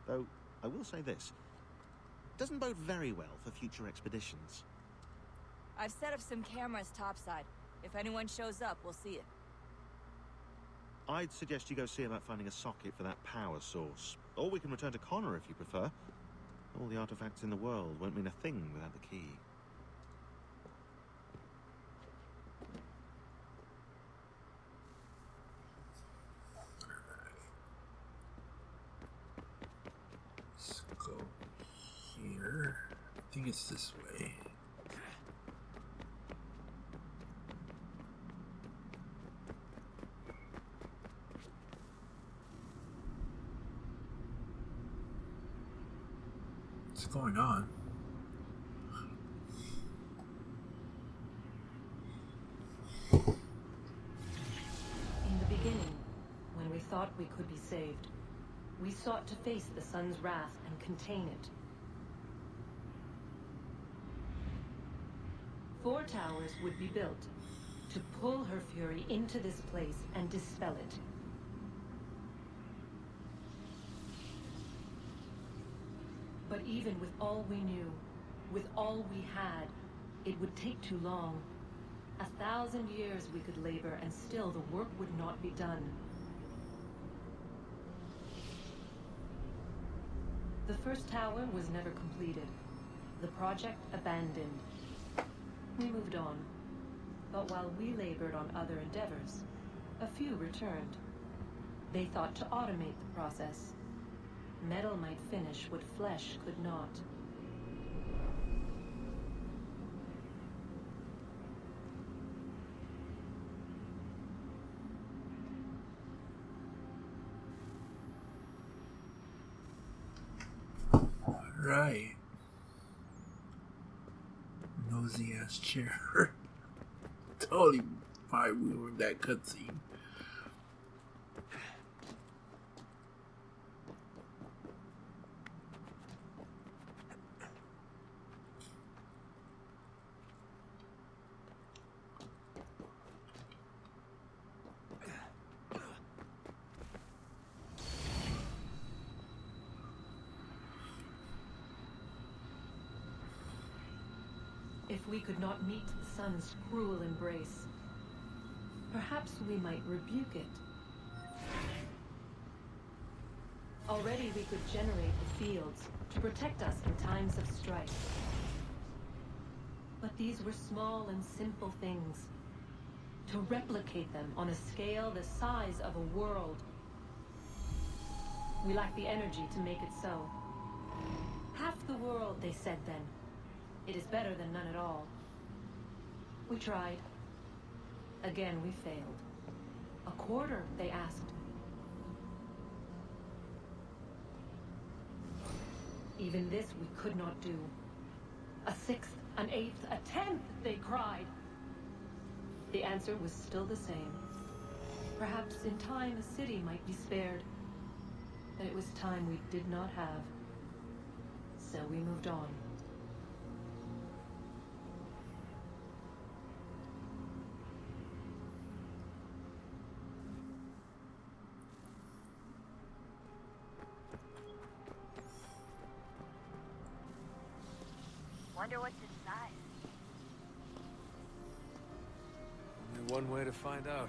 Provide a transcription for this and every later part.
Though, I will say this. Doesn't bode very well for future expeditions. I've set up some cameras topside. If anyone shows up, we'll see it. I'd suggest you go see about finding a socket for that power source. Or we can return to Connor if you prefer. All the artifacts in the world won't mean a thing without the key. Let's go here. I think it's this way. What's going on? In the beginning, when we thought we could be saved, we sought to face the sun's wrath and contain it. 4 towers would be built to pull her fury into this place and dispel it. But even with all we knew, with all we had, it would take too long. 1,000 years we could labor, and still the work would not be done. The first tower was never completed. The project abandoned. We moved on. But while we labored on other endeavors, a few returned. They thought to automate the process. Metal might finish what flesh could not. Right. Nosy ass chair. Totally fine we were in that cutscene. If we could not meet the sun's cruel embrace, perhaps we might rebuke it. Already we could generate the fields to protect us in times of strife. But these were small and simple things. To replicate them on a scale the size of a world. We lack the energy to make it so. Half the world, they said then. It is better than none at all. We tried. Again, we failed. A quarter, they asked. Even this we could not do. A 6th, an 8th, a 10th, they cried. The answer was still the same. Perhaps in time a city might be spared. But it was time we did not have. So we moved on. Wonder what's inside. Only one way to find out.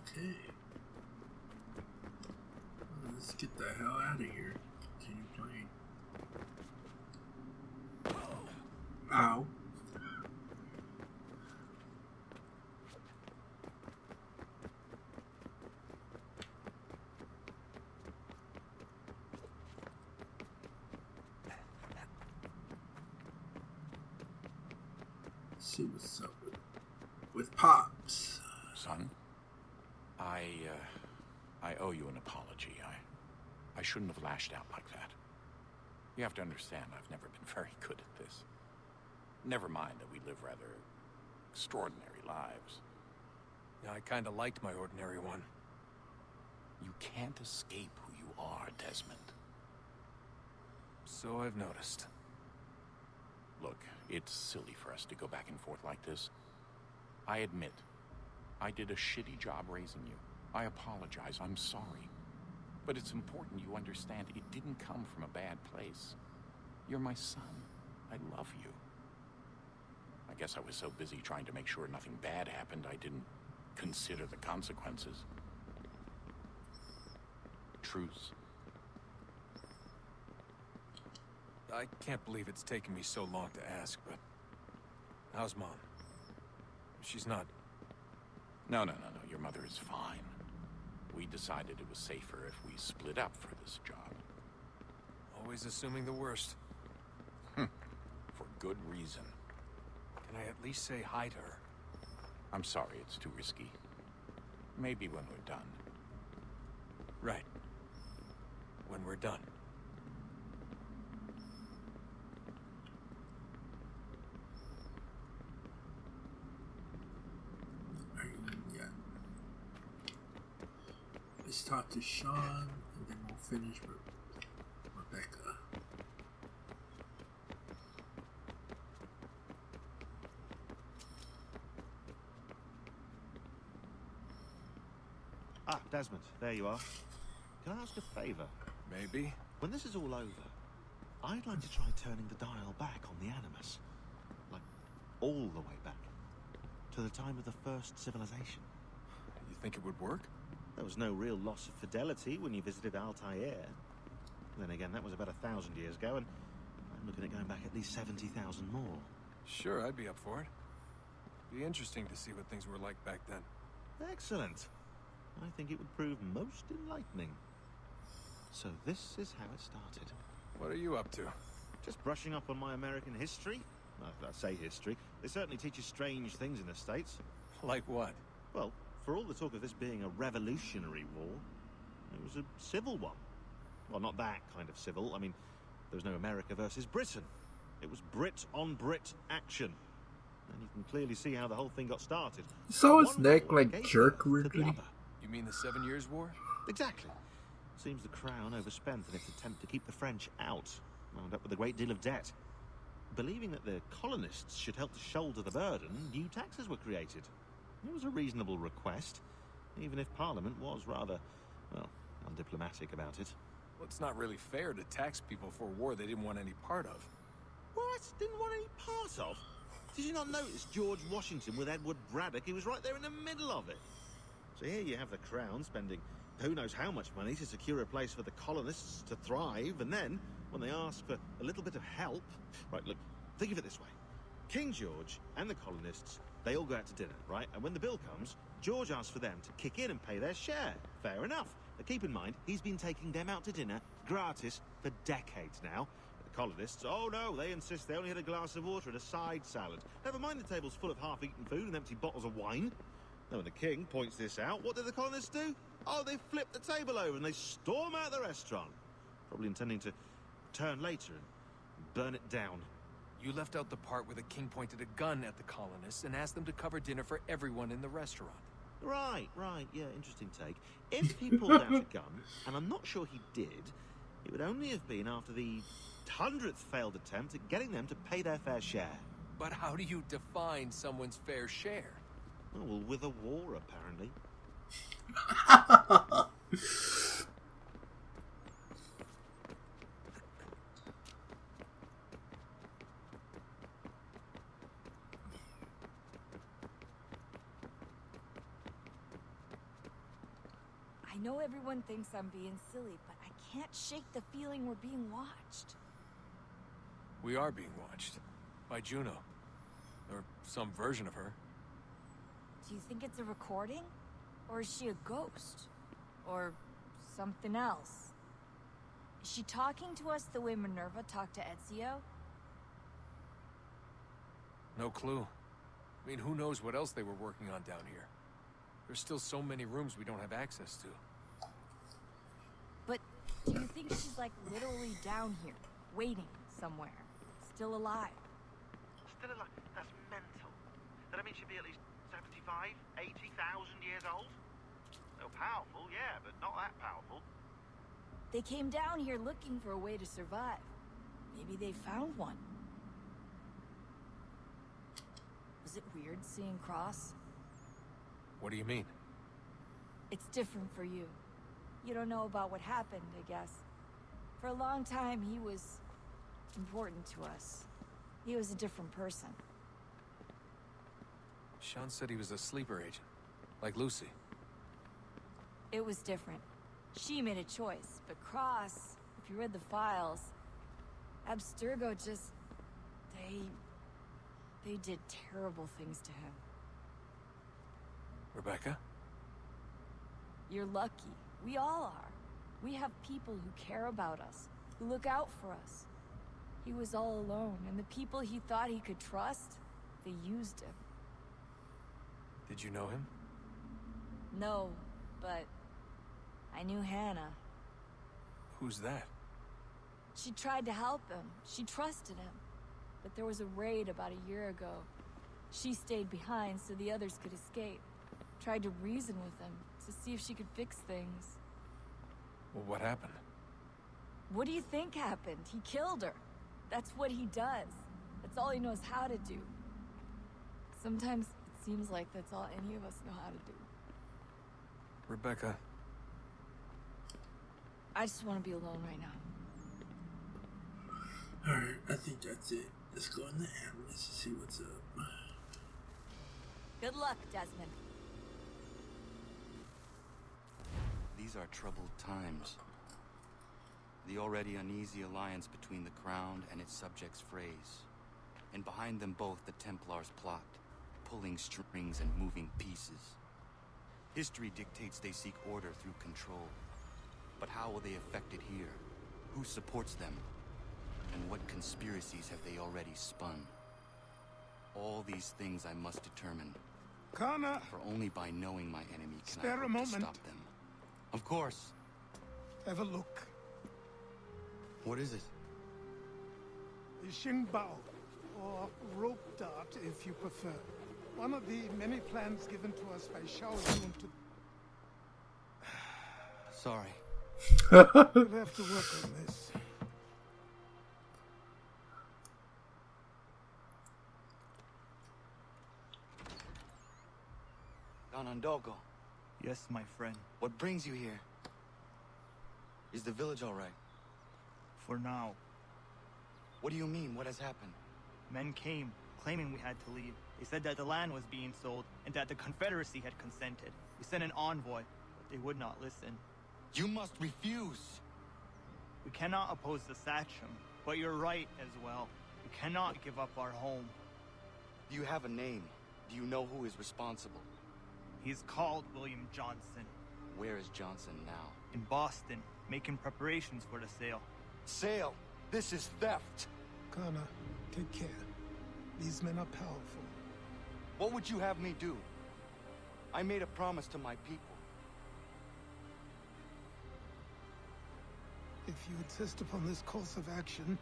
Okay. Let's get the hell out of here. Continue playing. Ow. Let's see what's up with Pops. Son, I owe you an apology. I shouldn't have lashed out like that. You have to understand, I've never been very good at this. Never mind that we live rather extraordinary lives. Yeah, I kinda liked my ordinary one. You can't escape who you are, Desmond. So I've noticed. Look, it's silly for us to go back and forth like this. I admit, I did a shitty job raising you. I apologize, I'm sorry. But it's important you understand it didn't come from a bad place. You're my son. I love you. I guess I was so busy trying to make sure nothing bad happened, I didn't consider the consequences. Truce. I can't believe it's taken me so long to ask, but... how's Mom? She's not... No. Your mother is fine. We decided it was safer if we split up for this job. Always assuming the worst. For good reason. Can I at least say hi to her? I'm sorry, it's too risky. Maybe when we're done. Right. When we're done. Yeah. Let's talk to Sean, and then we'll finish with Rebecca. Ah, Desmond, there you are. Can I ask a favour? Maybe? When this is all over, I'd like to try turning the dial back on the Animus. Like, all the way back. To the time of the first civilization. You think it would work? There was no real loss of fidelity when you visited Altair. Then again, that was about 1,000 years ago, and I'm looking at going back at least 70,000 more. Sure, I'd be up for it. Be interesting to see what things were like back then. Excellent. I think it would prove most enlightening. So this is how it started. What are you up to? Just brushing up on my American history. Well, I say history. They certainly teach you strange things in the States. Like what? Well, for all the talk of this being a revolutionary war, it was a civil one. Well, not that kind of civil. I mean, there was no America versus Britain. It was Brit on Brit action. And you can clearly see how the whole thing got started. So his One neck war like gave jerk birth to the weirdly. other. You mean the 7 Years' War? Exactly. Seems the Crown overspent in its attempt to keep the French out, wound up with a great deal of debt. Believing that the colonists should help to shoulder the burden, new taxes were created. It was a reasonable request, even if Parliament was rather, well, undiplomatic about it. Well, it's not really fair to tax people for a war they didn't want any part of. What? Didn't want any part of? Did you not notice George Washington with Edward Braddock? He was right there in the middle of it. So here you have the Crown spending who knows how much money to secure a place for the colonists to thrive, and then, when they ask for a little bit of help... Right, look, think of it this way. King George and the colonists, they all go out to dinner, right? And when the bill comes, George asks for them to kick in and pay their share. Fair enough. But keep in mind, he's been taking them out to dinner, gratis, for decades now. The colonists, oh no, they insist they only had a glass of water and a side salad. Never mind the table's full of half-eaten food and empty bottles of wine. Now, when the king points this out, what do the colonists do? Oh, they flip the table over and they storm out the restaurant. Probably intending to return later and burn it down. You left out the part where the king pointed a gun at the colonists and asked them to cover dinner for everyone in the restaurant. Right, yeah, interesting take. If he pulled out a gun, and I'm not sure he did, it would only have been after the 100th failed attempt at getting them to pay their fair share. But how do you define someone's fair share? Oh, well, with a war, apparently. I know everyone thinks I'm being silly, but I can't shake the feeling we're being watched. We are being watched. By Juno. Or some version of her. Do you think it's a recording? Or is she a ghost? Or something else? Is she talking to us the way Minerva talked to Ezio? No clue. I mean, who knows what else they were working on down here? There's still so many rooms we don't have access to. But do you think she's like literally down here, waiting somewhere, still alive? Still alive? That's mental. That I mean she'd be at least 75, 80,000 years old? They're powerful, yeah, but not that powerful. They came down here looking for a way to survive. Maybe they found one. Was it weird seeing Cross? What do you mean? It's different for you. You don't know about what happened, I guess. For a long time, he was important to us. He was a different person. Sean said he was a sleeper agent, like Lucy. It was different. She made a choice, but Cross, if you read the files, Abstergo just... They did terrible things to him. Rebecca? You're lucky. We all are. We have people who care about us, who look out for us. He was all alone, and the people he thought he could trust, they used him. Did you know him? No, but I knew Hannah. Who's that? She tried to help him. She trusted him. But there was a raid about a year ago. She stayed behind so the others could escape. Tried to reason with him to see if she could fix things. Well, what happened? What do you think happened? He killed her. That's what he does. That's all he knows how to do. Sometimes it seems like that's all any of us know how to do. Rebecca. I just want to be alone right now. Alright, I think that's it. Let's go in the ambulance and see what's up. Good luck, Desmond. These are troubled times. The already uneasy alliance between the Crown and its subjects frays. And behind them both the Templars plot, pulling strings and moving pieces. History dictates they seek order through control. But how will they affect it here? Who supports them? And what conspiracies have they already spun? All these things I must determine. Kana, For only by knowing my enemy can Spare I a hope to moment. stop them. Of course. have a look. What is it? The Xingbao, or rope dart if you prefer. One of the many plans given to us by Xiao Yun to... Sorry. We'll have to work on this. Ganondogo, Yes, my friend. what brings you here? Is the village all right? For now, What do you mean? What has happened? men came, claiming we had to leave. They said that the land was being sold, and that the Confederacy had consented. We sent an envoy, but they would not listen. You must refuse! We cannot oppose the Sachem, but you're right as well. We cannot give up our home. Do you have a name? Do you know who is responsible? He's called William Johnson, Where is Johnson now? in Boston, making preparations for the sale. Sale! This is theft! Kana, take care. These men are powerful. What would you have me do? I made a promise to my people. If you insist upon this course of action,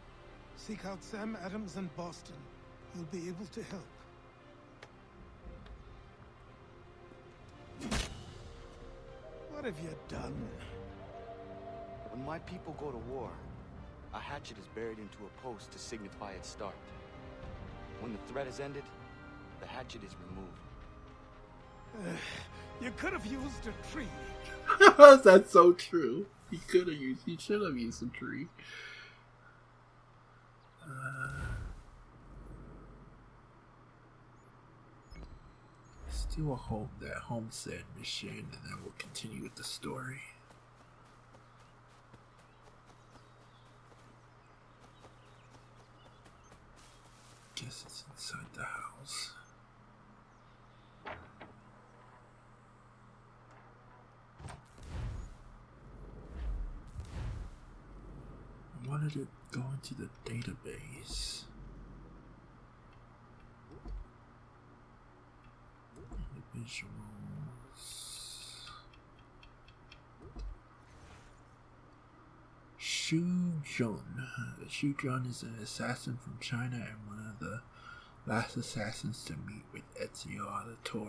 seek out Sam Adams in Boston. He'll be able to help. What have you done? When my people go to war, a hatchet is buried into a post to signify its start. When the threat is ended, the hatchet is removed. You could have used a tree. That's so true. He should have used a tree. Let's do a that homestead mission, and then we'll continue with the story. Guess it's inside the house. I wanted to go into the database. Individuals. Xu Jun. Xu Jun is an assassin from China and one of the Last assassins to meet with Ezio Auditore.